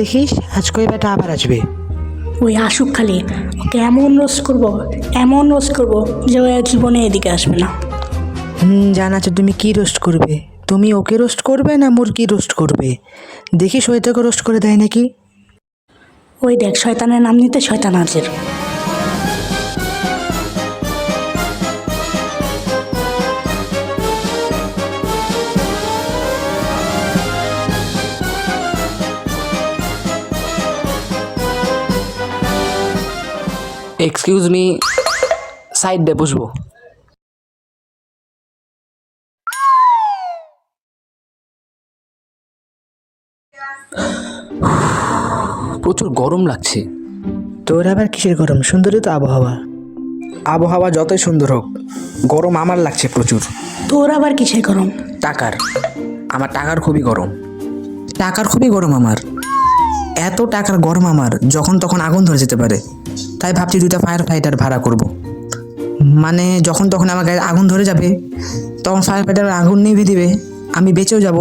দেখিস আজকে ওই বেটা আবার আসবে। ওই আসুক খালি, ওকে এমন রোস্ট করবো, এমন রোস্ট করবো যে ও আর জীবনে এদিকে আসবে না। জানা আছে তুমি কি রোস্ট করবে? তুমি ওকে রোস্ট করবে না মুরগি রোস্ট করবে? দেখিস ওই তোকে রোস্ট করে দেয় নাকি। ওই দেখ, শয়তানের নাম নিতে শয়তান হাজির। এক্সকিউজ মি, সাইড দিয়ে বসবো। প্রচুর গরম লাগছে। তোর আবার কিসের গরম? সুন্দরই তো আবহাওয়া। আবহাওয়া যতই সুন্দর হোক, গরম আমার লাগছে প্রচুর। তোর আবার কিসের গরম? আমার টাকার খুবই গরম। টাকার খুবই গরম আমার। এত টাকার গরম আমার, যখন তখন আগুন ধরে যেতে পারে। তাই ভাবছি 2টা ফায়ার ফাইটার ভাড়া করব। মানে যখন তখন আমার গায়ে আগুন ধরে যাবে, তখন ফায়ার ফাইটার আগুন নিভিয়ে দিবে, আমি বেঁচেও যাব।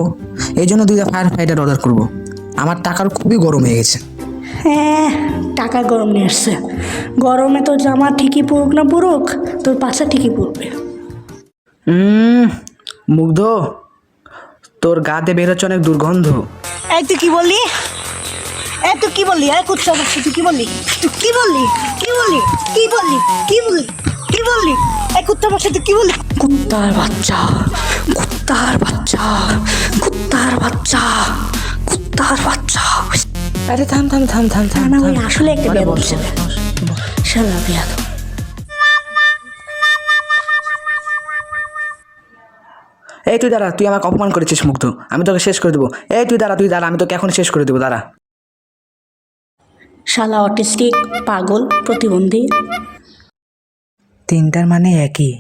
এই জন্য 2টা ফায়ার ফাইটার অর্ডার করব। আমার টাকার খুবই গরম হয়ে গেছে। হ্যাঁ, টাকার গরম নিয়ে আসছে। গরমে তোর জামা ঠিকই পড়ুক না পড়ুক, তোর পাশা ঠিকই পড়বে। মুগ্ধ, তোর গাতে বেরোচ্ছে অনেক দুর্গন্ধ। এই তুই কি বললি? এই তুই কি বললি? এই কুচ্ছা বলছি, তুই কি বললি? তুই কি বললি? কি বললি? কি বললি? কি বললি? কি বললি? এই কুত্তা বসে তুই কি বললি? কুত্তার বাচ্চা, কুত্তার বাচ্চা, কুত্তার বাচ্চা, কুত্তার বাচ্চা। আরে থাম থাম থাম থাম থাম না, ওই আসলে একটা বেয়াদব ছেলে। শালা বেয়াদব। এই তুই দাঁড়া, তুই আমাকে অপমান করেছিস মুগ্ধ, আমি তোকে শেষ করে দেবো। এই তুই দাঁড়া, আমি তোকে এখন শেষ করে দেবো, দাঁড়া। শালা অটিস্টিক, পাগল, প্রতিবন্ধী। 3টার মানে একই।